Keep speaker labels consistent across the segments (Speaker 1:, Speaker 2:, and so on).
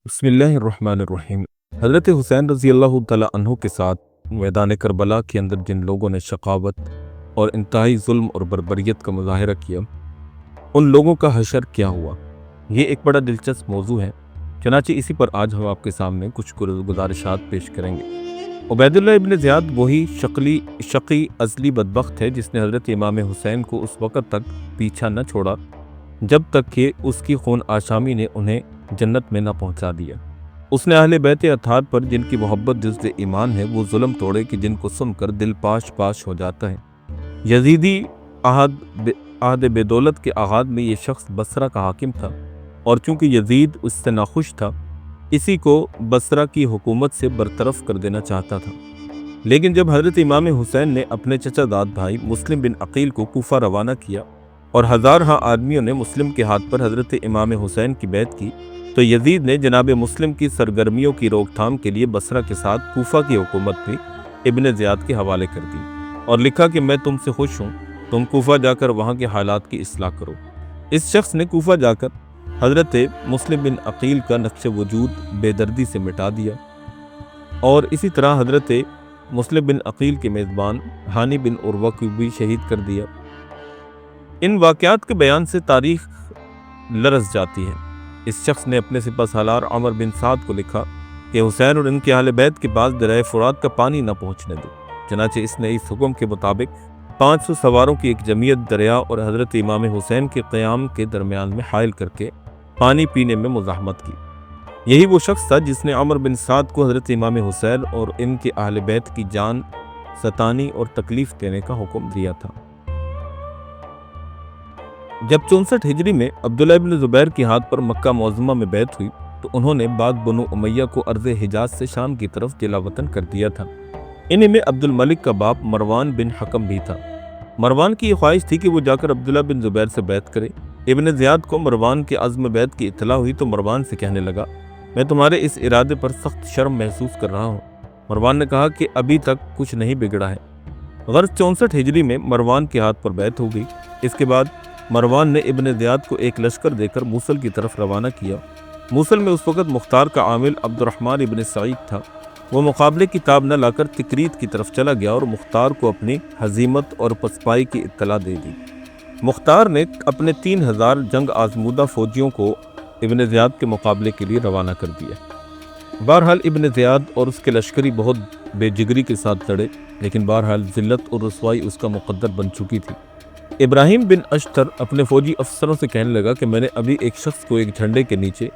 Speaker 1: بسم اللہ الرحمن الرحیم۔ حضرت حسین رضی اللہ تعالیٰ عنہ کے ساتھ میدان کربلا کے اندر جن لوگوں نے شقاوت اور انتہائی ظلم اور بربریت کا مظاہرہ کیا، ان لوگوں کا حشر کیا ہوا، یہ ایک بڑا دلچسپ موضوع ہے۔ چنانچہ اسی پر آج ہم آپ کے سامنے کچھ گزارشات پیش کریں گے۔ عبید اللہ ابن زیاد وہی شقی ازلی بدبخت ہے جس نے حضرت امام حسین کو اس وقت تک پیچھا نہ چھوڑا جب تک کہ اس کی خون آشامی نے انہیں جنت میں نہ پہنچا دیا۔ اس نے اہل بیت اطہار پر جن کی محبت جزء ایمان ہے وہ ظلم توڑے کہ جن کو سن کر دل پاش پاش ہو جاتا ہے۔ یزیدی عہد بے دولت کے آغاز میں یہ شخص بصرہ کا حاکم تھا، اور چونکہ یزید اس سے ناخوش تھا اسی کو بصرہ کی حکومت سے برطرف کر دینا چاہتا تھا۔ لیکن جب حضرت امام حسین نے اپنے چچا داد بھائی مسلم بن عقیل کو کوفہ روانہ کیا اور ہزارہا آدمیوں نے مسلم کے ہاتھ پر حضرت امام حسین کی بیعت کی، تو یزید نے جناب مسلم کی سرگرمیوں کی روک تھام کے لیے بصرہ کے ساتھ کوفہ کی حکومت بھی ابن زیاد کے حوالے کر دی اور لکھا کہ میں تم سے خوش ہوں، تم کوفہ جا کر وہاں کے حالات کی اصلاح کرو۔ اس شخص نے کوفہ جا کر حضرت مسلم بن عقیل کا نقش وجود بے دردی سے مٹا دیا، اور اسی طرح حضرت مسلم بن عقیل کے میزبان ہانی بن عروہ کو بھی شہید کر دیا۔ ان واقعات کے بیان سے تاریخ لرز جاتی ہے۔ اس شخص نے اپنے سپہ سالار عمر بن سعد کو لکھا کہ حسین اور ان کے اہل بیت کے پاس دریائے فرات کا پانی نہ پہنچنے دو۔ چنانچہ اس نے اس حکم کے مطابق 500 سواروں کی ایک جمعیت دریا اور حضرت امام حسین کے قیام کے درمیان میں حائل کر کے پانی پینے میں مزاحمت کی۔ یہی وہ شخص تھا جس نے عمر بن سعد کو حضرت امام حسین اور ان کے اہل بیت کی جان ستانی اور تکلیف دینے کا حکم دیا تھا۔ جب 64 ہجری میں عبداللہ ابن زبیر کے ہاتھ پر مکہ معظمہ میں بیعت ہوئی تو انہوں نے بعد بنو امیہ کو ارض حجاز سے شام کی طرف جلا وطن کر دیا تھا۔ انہی میں عبد الملک کا باپ مروان بن حکم بھی تھا۔ مروان کی یہ خواہش تھی کہ وہ جا کر عبداللہ بن زبیر سے بیعت کرے۔ ابن زیاد کو مروان کے عزم بیعت کی اطلاع ہوئی تو مروان سے کہنے لگا، میں تمہارے اس ارادے پر سخت شرم محسوس کر رہا ہوں۔ مروان نے کہا کہ ابھی تک کچھ نہیں بگڑا ہے۔ غرض 64 ہجری میں مروان کے ہاتھ پر بیعت ہو گئی۔ اس کے بعد مروان نے ابن زیاد کو ایک لشکر دے کر موصل کی طرف روانہ کیا۔ موصل میں اس وقت مختار کا عامل عبد الرحمن ابن سعید تھا۔ وہ مقابلے کی تاب نہ لا کر تکریت کی طرف چلا گیا اور مختار کو اپنی ہزیمت اور پسپائی کی اطلاع دے دی۔ مختار نے اپنے 3000 جنگ آزمودہ فوجیوں کو ابن زیاد کے مقابلے کے لیے روانہ کر دیا۔ بہرحال ابن زیاد اور اس کے لشکری بہت بے جگری کے ساتھ لڑے، لیکن بہرحال ذلت اور رسوائی اس کا مقدر بن چکی تھی۔ ابراہیم بن اشتر اپنے فوجی افسروں سے کہنے لگا کہ میں نے ابھی ایک شخص کو ایک جھنڈے کے نیچے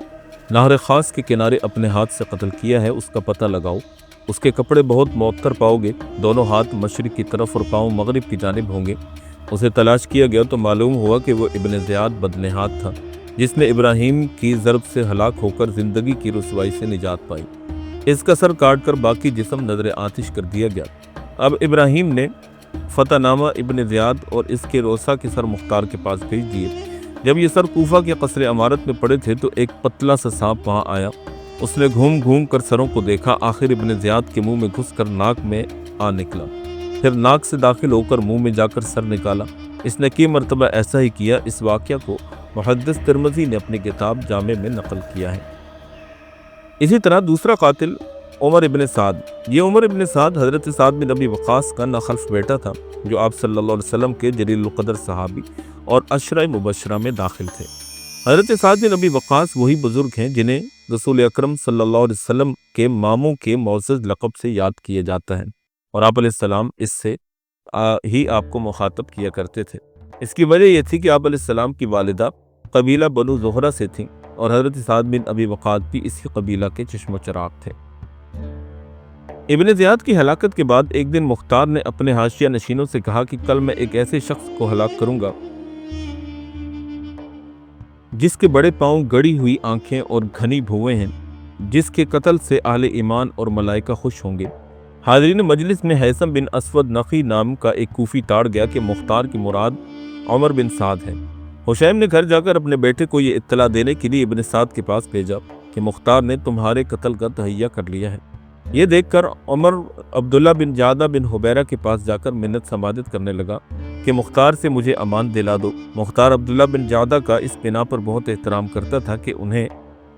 Speaker 1: نہر خاص کے کنارے اپنے ہاتھ سے قتل کیا ہے، اس کا پتہ لگاؤ۔ اس کے کپڑے بہت معطر پاؤ گے، دونوں ہاتھ مشرق کی طرف اور پاؤں مغرب کی جانب ہوں گے۔ اسے تلاش کیا گیا تو معلوم ہوا کہ وہ ابن زیاد بدنہاد تھا جس نے ابراہیم کی ضرب سے ہلاک ہو کر زندگی کی رسوائی سے نجات پائی۔ اس کا سر کاٹ کر باقی جسم نظر آتش کر دیا گیا۔ اب ابراہیم نے فتح نامہ ابن زیاد اور اس کے روسا کے سر مختار کے پاس بھیج دیے۔ جب یہ سر کوفہ کے قصر عمارت میں پڑے تھے تو ایک پتلا سا سانپ وہاں آیا۔ اس نے گھوم گھوم کر سروں کو دیکھا، آخر ابن زیاد کے منہ میں گھس کر ناک میں آ نکلا، پھر ناک سے داخل ہو کر منہ میں جا کر سر نکالا۔ اس نے کئی مرتبہ ایسا ہی کیا۔ اس واقعہ کو محدث ترمذی نے اپنی کتاب جامع میں نقل کیا ہے۔ اسی طرح دوسرا قاتل عمر ابن سعد، یہ عمر ابن سعد حضرت سعد بن ابی وقاص کا ناخلف بیٹا تھا جو آپ صلی اللہ علیہ وسلم کے جلیل القدر صحابی اور عشرہ مبشرہ میں داخل تھے۔ حضرت سعد بن ابی وقاص وہی بزرگ ہیں جنہیں رسول اکرم صلی اللہ علیہ وسلم کے ماموں کے معزز لقب سے یاد کیا جاتا ہے، اور آپ علیہ السلام اس سے ہی آپ کو مخاطب کیا کرتے تھے۔ اس کی وجہ یہ تھی کہ آپ علیہ السلام کی والدہ قبیلہ بنو زہرہ سے تھیں اور حضرت سعد بن ابی وقاص بھی اسی قبیلہ کے چشم و چراغ تھے۔ ابن زیاد کی ہلاکت کے بعد ایک دن مختار نے اپنے حاشیہ نشینوں سے کہا کہ کل میں ایک ایسے شخص کو ہلاک کروں گا جس کے بڑے پاؤں، گڑی ہوئی آنکھیں اور گھنی بھویں ہیں، جس کے قتل سے اہل ایمان اور ملائکہ خوش ہوں گے۔ حاضرین مجلس میں حیثم بن اسود نقی نام کا ایک کوفی تاڑ گیا کہ مختار کی مراد عمر بن سعد ہے۔ حشیم نے گھر جا کر اپنے بیٹے کو یہ اطلاع دینے کے لیے ابن سعد کے پاس بھیجا کہ مختار نے تمہارے قتل کا تہیہ کر لیا ہے۔ یہ دیکھ کر عمر عبداللہ بن جعدہ بن حبیرہ کے پاس جا کر منت سماجت کرنے لگا کہ مختار سے مجھے امان دلا دو۔ مختار عبداللہ بن جعدہ کا اس بنا پر بہت احترام کرتا تھا کہ انہیں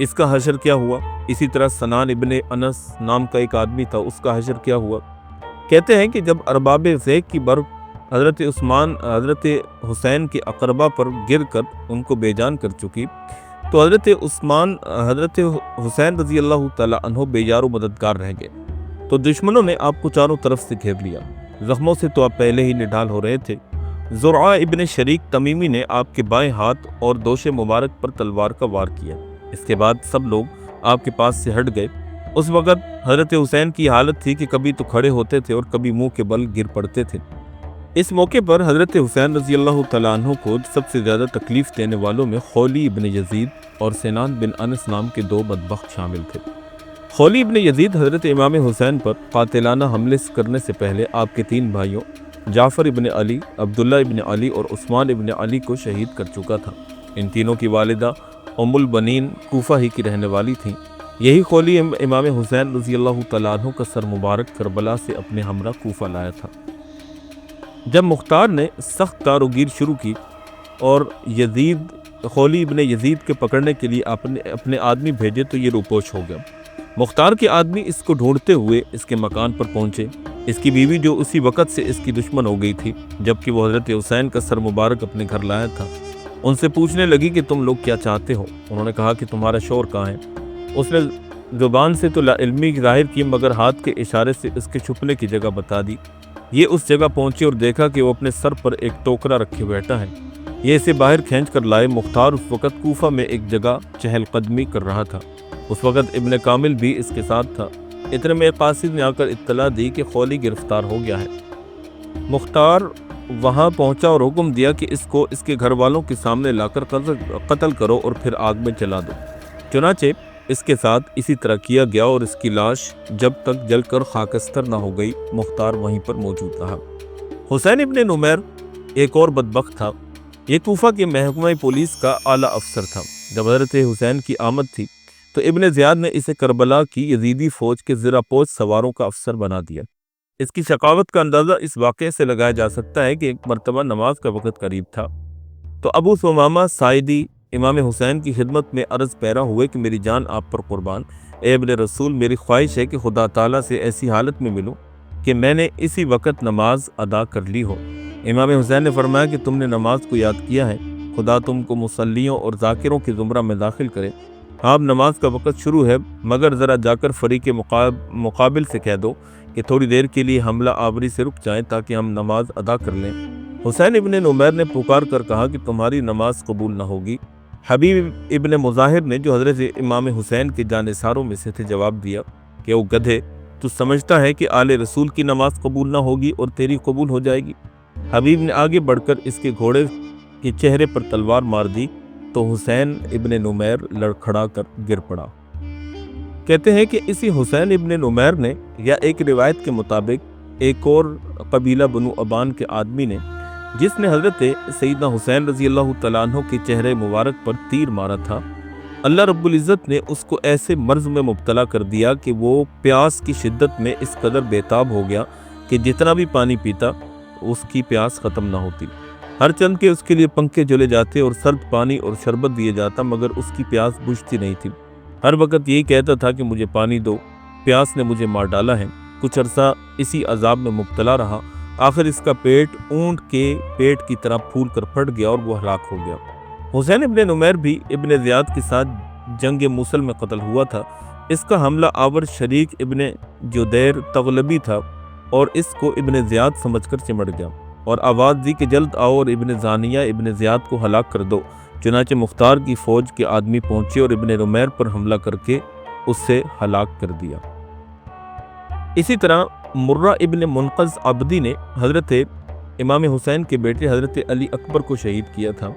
Speaker 1: اس کا حشر کیا ہوا؟ اسی طرح سنان ابن انس نام کا ایک آدمی تھا، اس کا حشر کیا ہوا؟ کہتے ہیں کہ جب ارباب زیغ کی برف حضرت حسین کے اقربا پر گر کر ان کو بے جان کر چکی تو حضرت حسین رضی اللہ تعالیٰ عنہ بے یار و مددگار رہ گئے، تو دشمنوں نے آپ کو چاروں طرف سے گھیر لیا۔ زخموں سے تو آپ پہلے ہی نڈال ہو رہے تھے۔ زرعہ ابن شریک تمیمی نے آپ کے بائیں ہاتھ اور دوش مبارک پر تلوار کا وار کیا۔ اس کے بعد سب لوگ آپ کے پاس سے ہٹ گئے۔ اس وقت حضرت حسین کی حالت تھی کہ کبھی تو کھڑے ہوتے تھے اور کبھی منہ کے بل گر پڑتے تھے۔ اس موقع پر حضرت حسین رضی اللہ تعالیٰ عنہ کو سب سے زیادہ تکلیف دینے والوں میں خولی ابن یزید اور سنان بن انس نام کے دو بدبخت شامل تھے۔ خولی ابن یزید حضرت امام حسین پر قاتلانہ حملے کرنے سے پہلے آپ کے 3 بھائیوں جعفر ابن علی، عبداللہ ابن علی اور عثمان ابن علی کو شہید کر چکا تھا۔ ان تینوں کی والدہ ام البنین کوفہ ہی کی رہنے والی تھیں۔ یہی خولی امام حسین رضی اللہ تعالیٰ عنہ کا سر مبارک کربلا سے اپنے ہمراہ کوفہ لایا تھا۔ جب مختار نے سخت کار و گیر شروع کی اور خولی ابن یزید کے پکڑنے کے لیے اپنے آدمی بھیجے تو یہ روپوش ہو گیا۔ مختار کے آدمی اس کو ڈھونڈتے ہوئے اس کے مکان پر پہنچے۔ اس کی بیوی جو اسی وقت سے اس کی دشمن ہو گئی تھی جبکہ وہ حضرت حسین کا سر مبارک اپنے گھر لایا تھا، ان سے پوچھنے لگی کہ تم لوگ کیا چاہتے ہو؟ انہوں نے کہا کہ تمہارا شوہر کہاں ہے؟ اس نے زبان سے تو لا علمی ظاہر کی مگر ہاتھ کے اشارے سے اس کے چھپنے کی جگہ بتا دی۔ یہ اس جگہ پہنچی اور دیکھا کہ وہ اپنے سر پر ایک ٹوکرا رکھے بیٹھا ہے۔ یہ اسے باہر کھینچ کر لائے۔ مختار اس وقت کوفہ میں ایک جگہ چہل قدمی کر رہا تھا۔ اس وقت ابن کامل بھی اس کے ساتھ تھا۔ اتنے میں قاصد نے آ کر اطلاع دی کہ خولی گرفتار ہو گیا ہے۔ مختار وہاں پہنچا اور حکم دیا کہ اس کو اس کے گھر والوں کے سامنے لا کر قتل کرو اور پھر آگ میں جلا دو۔ چنانچہ اس کے ساتھ اسی طرح کیا گیا اور اس کی لاش جب تک جل کر خاکستر نہ ہو گئی مختار وہیں پر موجود رہا۔ حسین ابن نمیر ایک اور بدبخت تھا۔ یہ کوفہ کے محکمہ پولیس کا اعلیٰ افسر تھا۔ جب حضرت حسین کی آمد تھی تو ابن زیاد نے اسے کربلا کی یزیدی فوج کے زرہ پوش سواروں کا افسر بنا دیا۔ اس کی شقاوت کا اندازہ اس واقعے سے لگایا جا سکتا ہے کہ ایک مرتبہ نماز کا وقت قریب تھا تو ابو ثمامہ ساعدی امام حسین کی خدمت میں عرض پیرا ہوئے کہ میری جان آپ پر قربان، اے ابن رسول، میری خواہش ہے کہ خدا تعالیٰ سے ایسی حالت میں ملوں کہ میں نے اسی وقت نماز ادا کر لی ہو۔ امام حسین نے فرمایا کہ تم نے نماز کو یاد کیا ہے، خدا تم کو مصلیوں اور ذاکروں کی زمرہ میں داخل کرے۔ آپ نماز کا وقت شروع ہے مگر ذرا جا کر فریق مقابل سے کہہ دو کہ تھوڑی دیر کے لیے حملہ آوری سے رک جائیں تاکہ ہم نماز ادا کر لیں۔ حسین ابن نمیر نے پکار کر کہا کہ تمہاری نماز قبول نہ ہوگی۔ حبیب ابن مظاہر نے جو حضرت امام حسین کے جانثاروں میں سے تھے جواب دیا کہ او گدھے، تو سمجھتا ہے کہ آل رسول کی نماز قبول نہ ہوگی اور تیری قبول ہو جائے گی؟ حبیب نے آگے بڑھ کر اس کے گھوڑے کے چہرے پر تلوار مار دی تو حسین ابن نمیر لڑکھڑا کر گر پڑا۔ کہتے ہیں کہ اسی حسین ابن نمیر نے یا ایک روایت کے مطابق ایک اور قبیلہ بنو ابان کے آدمی نے جس نے حضرت سیدنا حسین رضی اللہ تعالیٰ عنہ کے چہرے مبارک پر تیر مارا تھا، اللہ رب العزت نے اس کو ایسے مرض میں مبتلا کر دیا کہ وہ پیاس کی شدت میں اس قدر بےتاب ہو گیا کہ جتنا بھی پانی پیتا اس کی پیاس ختم نہ ہوتی۔ ہر چند کے اس کے لیے پنکھے جلے جاتے اور سرد پانی اور شربت دیے جاتا مگر اس کی پیاس بجھتی نہیں تھی۔ ہر وقت یہی کہتا تھا کہ مجھے پانی دو، پیاس نے مجھے مار ڈالا ہے۔ کچھ عرصہ اسی عذاب میں مبتلا رہا، آخر اس کا پیٹ اونٹ کے پیٹ کی طرح پھول کر پھٹ گیا اور وہ ہلاک ہو گیا۔ حسین ابن نمیر بھی ابن زیاد کے ساتھ جنگ موصل میں قتل ہوا تھا۔ اس کا حملہ آور شریک ابن جدیر تغلبی تھا اور اس کو ابن زیاد سمجھ کر چمٹ گیا اور آواز دی کہ جلد آؤ اور ابن زانیہ ابن زیاد کو ہلاک کر دو۔ چنانچہ مختار کی فوج کے آدمی پہنچے اور ابن نمیر پر حملہ کر کے اس سے ہلاک کر دیا۔ اسی طرح مرہ ابن منقذ عبدی نے حضرت امام حسین کے بیٹے حضرت علی اکبر کو شہید کیا تھا۔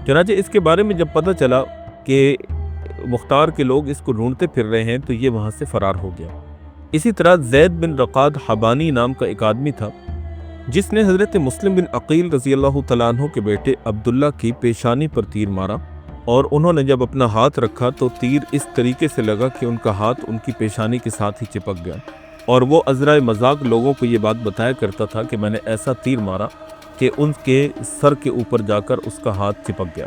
Speaker 1: چنانچہ اس کے بارے میں جب پتہ چلا کہ مختار کے لوگ اس کو ڈھونڈتے پھر رہے ہیں تو یہ وہاں سے فرار ہو گیا۔ اسی طرح زید بن رقاد حبانی نام کا ایک آدمی تھا جس نے حضرت مسلم بن عقیل رضی اللہ تعالیٰ عنہ کے بیٹے عبداللہ کی پیشانی پر تیر مارا اور انہوں نے جب اپنا ہاتھ رکھا تو تیر اس طریقے سے لگا کہ ان کا ہاتھ ان کی پیشانی کے ساتھ ہی چپک گیا اور وہ عذرائے مذاق لوگوں کو یہ بات بتایا کرتا تھا کہ میں نے ایسا تیر مارا کہ ان کے سر کے اوپر جا کر اس کا ہاتھ چپک گیا۔